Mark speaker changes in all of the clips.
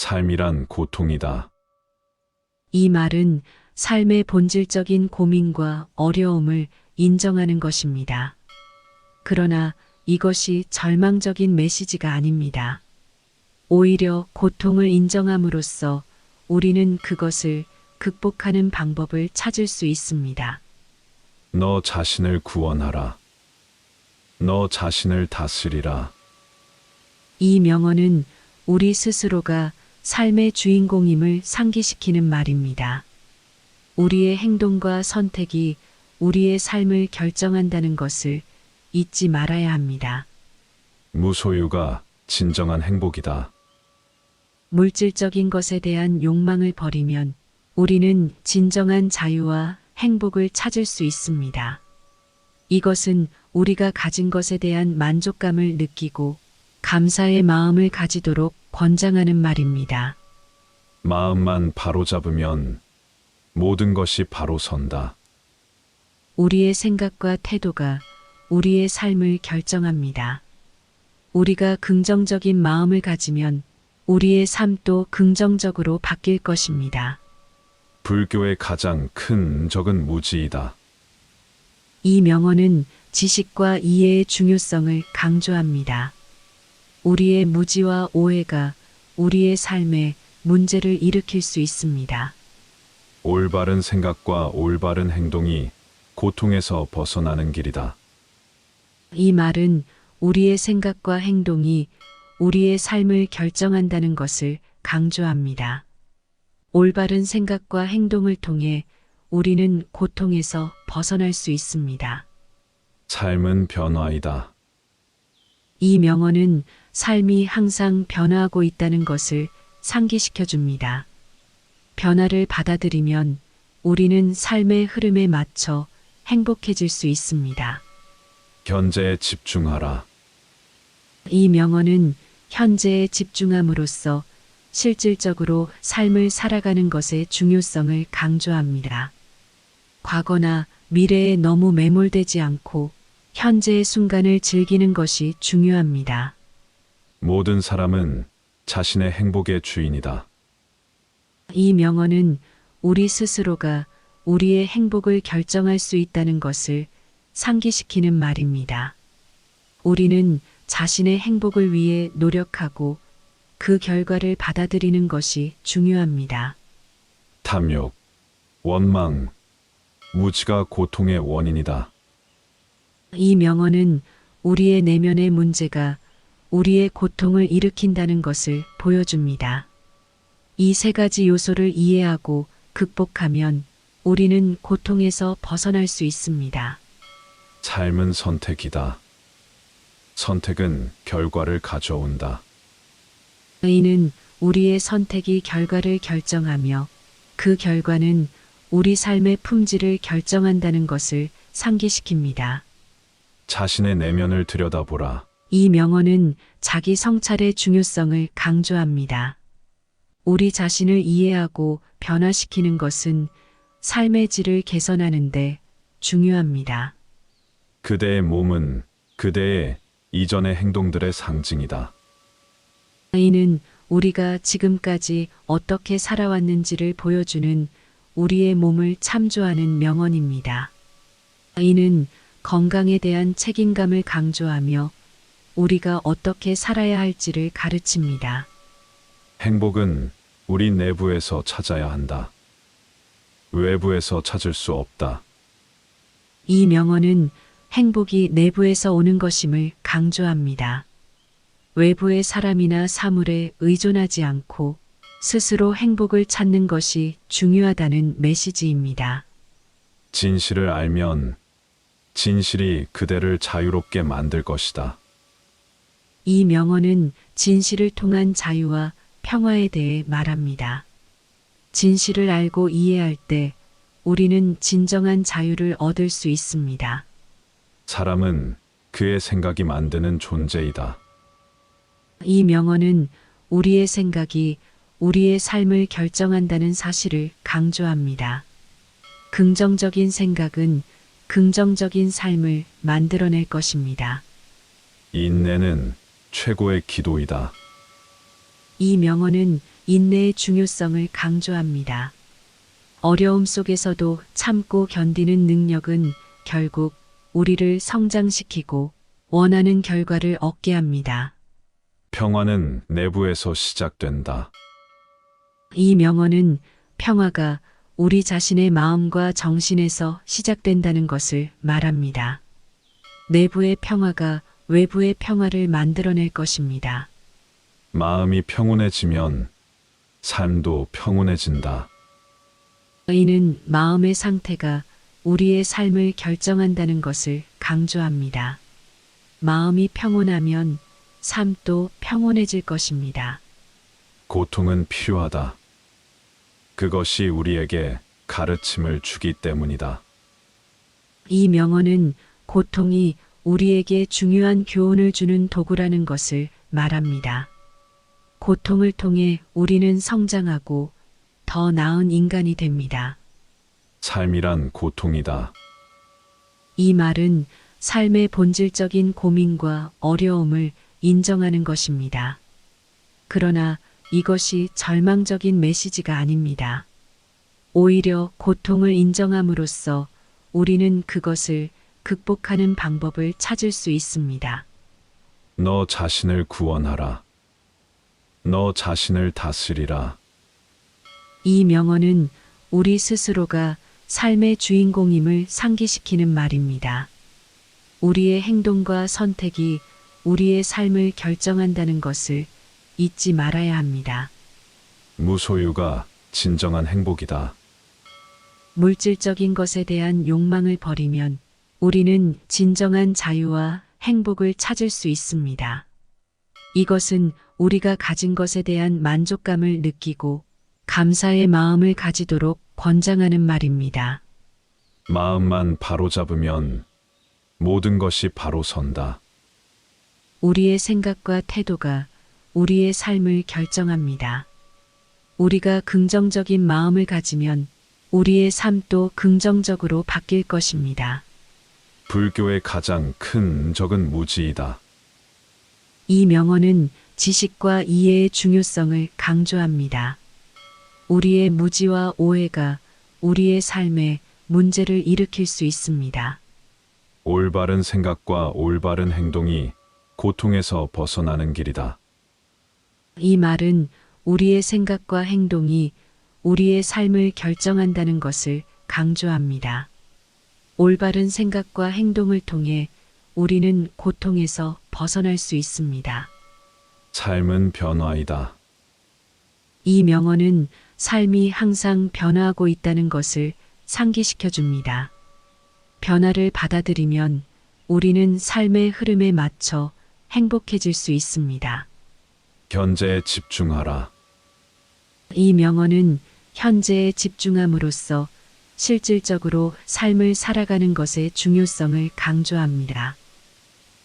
Speaker 1: 삶이란 고통이다.
Speaker 2: 이 말은 삶의 본질적인 고민과 어려움을 인정하는 것입니다. 그러나 이것이 절망적인 메시지가 아닙니다. 오히려 고통을 인정함으로써 우리는 그것을 극복하는 방법을 찾을 수 있습니다.
Speaker 1: 너 자신을 구원하라. 너 자신을 다스리라.
Speaker 2: 이 명언은 우리 스스로가 삶의 주인공임을 상기시키는 말입니다. 우리의 행동과 선택이 우리의 삶을 결정한다는 것을 잊지 말아야 합니다.
Speaker 1: 무소유가 진정한 행복이다.
Speaker 2: 물질적인 것에 대한 욕망을 버리면 우리는 진정한 자유와 행복을 찾을 수 있습니다. 이것은 우리가 가진 것에 대한 만족감을 느끼고 감사의 마음을 가지도록 권장하는 말입니다.
Speaker 1: 마음만 바로잡으면 모든 것이 바로 선다.
Speaker 2: 우리의 생각과 태도가 우리의 삶을 결정합니다. 우리가 긍정적인 마음을 가지면 우리의 삶도 긍정적으로 바뀔 것입니다.
Speaker 1: 불교의 가장 큰 적은 무지이다.
Speaker 2: 이 명언은 지식과 이해의 중요성을 강조합니다. 우리의 무지와 오해가 우리의 삶에 문제를 일으킬 수 있습니다.
Speaker 1: 올바른 생각과 올바른 행동이 고통에서 벗어나는 길이다.
Speaker 2: 이 말은 우리의 생각과 행동이 우리의 삶을 결정한다는 것을 강조합니다. 올바른 생각과 행동을 통해 우리는 고통에서 벗어날 수 있습니다.
Speaker 1: 삶은 변화이다.
Speaker 2: 이 명언은 삶이 항상 변화하고 있다는 것을 상기시켜 줍니다. 변화를 받아들이면 우리는 삶의 흐름에 맞춰 행복해질 수 있습니다.
Speaker 1: 현재에 집중하라.
Speaker 2: 이 명언은 현재에 집중함으로써 실질적으로 삶을 살아가는 것의 중요성을 강조합니다. 과거나 미래에 너무 매몰되지 않고 현재의 순간을 즐기는 것이 중요합니다.
Speaker 1: 모든 사람은 자신의 행복의 주인이다.
Speaker 2: 이 명언은 우리 스스로가 우리의 행복을 결정할 수 있다는 것을 상기시키는 말입니다. 우리는 자신의 행복을 위해 노력하고 그 결과를 받아들이는 것이 중요합니다.
Speaker 1: 탐욕, 원망, 무지가 고통의 원인이다.
Speaker 2: 이 명언은 우리의 내면의 문제가 우리의 고통을 일으킨다는 것을 보여줍니다. 이 세 가지 요소를 이해하고 극복하면 우리는 고통에서 벗어날 수 있습니다.
Speaker 1: 삶은 선택이다. 선택은 결과를 가져온다.
Speaker 2: 이는 우리의 선택이 결과를 결정하며 그 결과는 우리 삶의 품질을 결정한다는 것을 상기시킵니다.
Speaker 1: 자신의 내면을 들여다보라.
Speaker 2: 이 명언은 자기 성찰의 중요성을 강조합니다. 우리 자신을 이해하고 변화시키는 것은 삶의 질을 개선하는 데 중요합니다.
Speaker 1: 그대의 몸은 그대의 이전의 행동들의 상징이다.
Speaker 2: 이는 우리가 지금까지 어떻게 살아왔는지를 보여주는 우리의 몸을 참조하는 명언입니다. 이는 건강에 대한 책임감을 강조하며 우리가 어떻게 살아야 할지를 가르칩니다.
Speaker 1: 행복은 우리 내부에서 찾아야 한다. 외부에서 찾을 수 없다.
Speaker 2: 이 명언은 행복이 내부에서 오는 것임을 강조합니다. 외부의 사람이나 사물에 의존하지 않고 스스로 행복을 찾는 것이 중요하다는 메시지입니다.
Speaker 1: 진실을 알면 진실이 그대를 자유롭게 만들 것이다.
Speaker 2: 이 명언은 진실을 통한 자유와 평화에 대해 말합니다. 진실을 알고 이해할 때 우리는 진정한 자유를 얻을 수 있습니다.
Speaker 1: 사람은 그의 생각이 만드는 존재이다.
Speaker 2: 이 명언은 우리의 생각이 우리의 삶을 결정한다는 사실을 강조합니다. 긍정적인 생각은 긍정적인 삶을 만들어낼 것입니다.
Speaker 1: 인내는 최고의 기도이다.
Speaker 2: 이 명언은 인내의 중요성을 강조합니다. 어려움 속에서도 참고 견디는 능력은 결국 우리를 성장시키고 원하는 결과를 얻게 합니다.
Speaker 1: 평화는 내부에서 시작된다.
Speaker 2: 이 명언은 평화가 우리 자신의 마음과 정신에서 시작된다는 것을 말합니다. 내부의 평화가 외부의 평화를 만들어낼 것입니다.
Speaker 1: 마음이 평온해지면 삶도 평온해진다.
Speaker 2: 이는 마음의 상태가 우리의 삶을 결정한다는 것을 강조합니다. 마음이 평온하면 삶도 평온해질 것입니다.
Speaker 1: 고통은 필요하다. 그것이 우리에게 가르침을 주기 때문이다.
Speaker 2: 이 명언은 고통이 우리에게 중요한 교훈을 주는 도구라는 것을 말합니다. 고통을 통해 우리는 성장하고 더 나은 인간이 됩니다.
Speaker 1: 삶이란 고통이다.
Speaker 2: 이 말은 삶의 본질적인 고민과 어려움을 인정하는 것입니다. 그러나 이것이 절망적인 메시지가 아닙니다. 오히려 고통을 인정함으로써 우리는 그것을 극복하는 방법을 찾을 수 있습니다.
Speaker 1: 너 자신을 구원하라. 너 자신을 다스리라.
Speaker 2: 이 명언은 우리 스스로가 삶의 주인공임을 상기시키는 말입니다. 우리의 행동과 선택이 우리의 삶을 결정한다는 것을 잊지 말아야 합니다.
Speaker 1: 무소유가 진정한 행복이다.
Speaker 2: 물질적인 것에 대한 욕망을 버리면 우리는 진정한 자유와 행복을 찾을 수 있습니다. 이것은 우리가 가진 것에 대한 만족감을 느끼고 감사의 마음을 가지도록 권장하는 말입니다.
Speaker 1: 마음만 바로잡으면 모든 것이 바로 선다.
Speaker 2: 우리의 생각과 태도가 우리의 삶을 결정합니다. 우리가 긍정적인 마음을 가지면 우리의 삶도 긍정적으로 바뀔 것입니다.
Speaker 1: 불교의 가장 큰 적은 무지이다.
Speaker 2: 이 명언은 지식과 이해의 중요성을 강조합니다. 우리의 무지와 오해가 우리의 삶에 문제를 일으킬 수 있습니다.
Speaker 1: 올바른 생각과 올바른 행동이 고통에서 벗어나는 길이다.
Speaker 2: 이 말은 우리의 생각과 행동이 우리의 삶을 결정한다는 것을 강조합니다. 올바른 생각과 행동을 통해 우리는 고통에서 벗어날 수 있습니다.
Speaker 1: 삶은 변화이다.
Speaker 2: 이 명언은 삶이 항상 변화하고 있다는 것을 상기시켜 줍니다. 변화를 받아들이면 우리는 삶의 흐름에 맞춰 행복해질 수 있습니다.
Speaker 1: 현재에 집중하라.
Speaker 2: 이 명언은 현재에 집중함으로써 실질적으로 삶을 살아가는 것의 중요성을 강조합니다.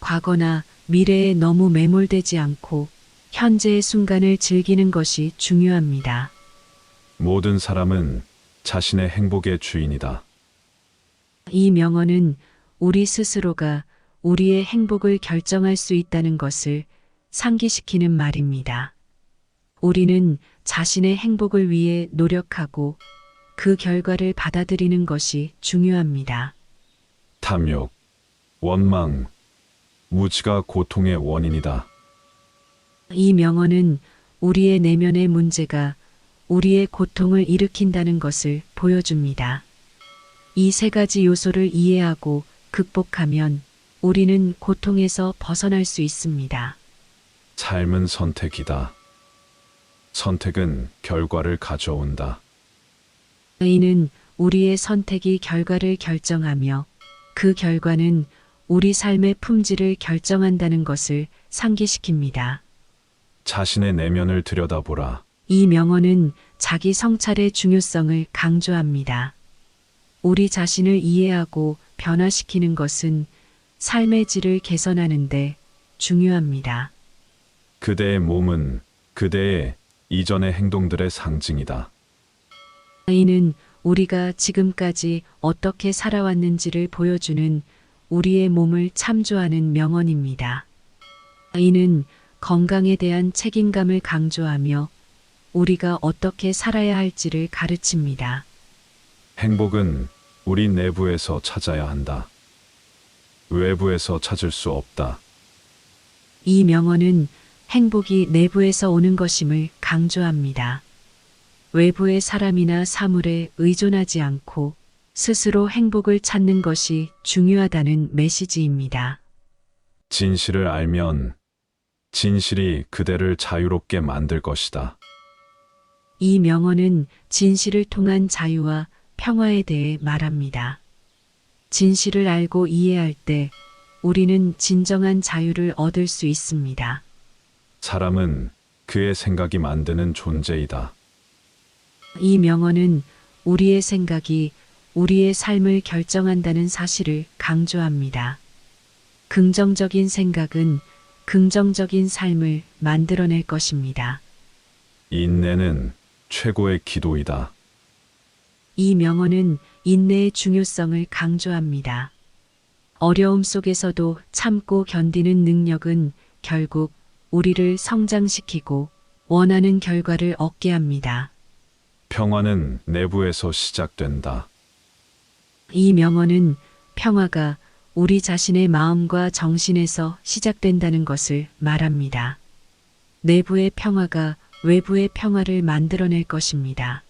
Speaker 2: 과거나 미래에 너무 매몰되지 않고 현재의 순간을 즐기는 것이 중요합니다.
Speaker 1: 모든 사람은 자신의 행복의 주인이다.
Speaker 2: 이 명언은 우리 스스로가 우리의 행복을 결정할 수 있다는 것을 상기시키는 말입니다. 우리는 자신의 행복을 위해 노력하고 그 결과를 받아들이는 것이 중요합니다.
Speaker 1: 탐욕, 원망, 무지가 고통의 원인이다.
Speaker 2: 이 명언은 우리의 내면의 문제가 우리의 고통을 일으킨다는 것을 보여줍니다. 이 세 가지 요소를 이해하고 극복하면 우리는 고통에서 벗어날 수 있습니다.
Speaker 1: 삶은 선택이다. 선택은 결과를 가져온다.
Speaker 2: 이는 우리의 선택이 결과를 결정하며 그 결과는 우리 삶의 품질을 결정한다는 것을 상기시킵니다.
Speaker 1: 자신의 내면을 들여다보라.
Speaker 2: 이 명언은 자기 성찰의 중요성을 강조합니다. 우리 자신을 이해하고 변화시키는 것은 삶의 질을 개선하는 데 중요합니다.
Speaker 1: 그대의 몸은 그대의 이전의 행동들의 상징이다.
Speaker 2: 이는 우리가 지금까지 어떻게 살아왔는지를 보여주는 우리의 몸을 참조하는 명언입니다. 이는 건강에 대한 책임감을 강조하며 우리가 어떻게 살아야 할지를 가르칩니다.
Speaker 1: 행복은 우리 내부에서 찾아야 한다. 외부에서 찾을 수 없다.
Speaker 2: 이 명언은 행복이 내부에서 오는 것임을 강조합니다. 외부의 사람이나 사물에 의존하지 않고 스스로 행복을 찾는 것이 중요하다는 메시지입니다.
Speaker 1: 진실을 알면 진실이 그대를 자유롭게 만들 것이다.
Speaker 2: 이 명언은 진실을 통한 자유와 평화에 대해 말합니다. 진실을 알고 이해할 때 우리는 진정한 자유를 얻을 수 있습니다.
Speaker 1: 사람은 그의 생각이 만드는 존재이다.
Speaker 2: 이 명언은 우리의 생각이 우리의 삶을 결정한다는 사실을 강조합니다. 긍정적인 생각은 긍정적인 삶을 만들어낼 것입니다.
Speaker 1: 인내는 최고의 기도이다.
Speaker 2: 이 명언은 인내의 중요성을 강조합니다. 어려움 속에서도 참고 견디는 능력은 결국 우리를 성장시키고 원하는 결과를 얻게 합니다.
Speaker 1: 평화는 내부에서 시작된다.
Speaker 2: 이 명언은 평화가 우리 자신의 마음과 정신에서 시작된다는 것을 말합니다. 내부의 평화가 외부의 평화를 만들어낼 것입니다.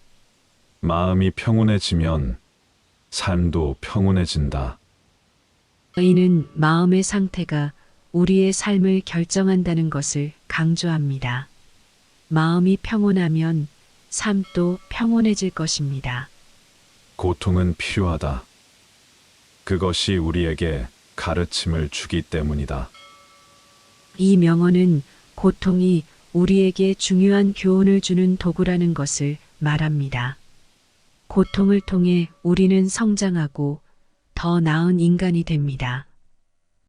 Speaker 1: 마음이 평온해지면 삶도 평온해진다.
Speaker 2: 이는 마음의 상태가 우리의 삶을 결정한다는 것을 강조합니다. 마음이 평온하면 삶도 평온해질 것입니다.
Speaker 1: 고통은 필요하다. 그것이 우리에게 가르침을 주기 때문이다.
Speaker 2: 이 명언은 고통이 우리에게 중요한 교훈을 주는 도구라는 것을 말합니다. 고통을 통해 우리는 성장하고 더 나은 인간이 됩니다.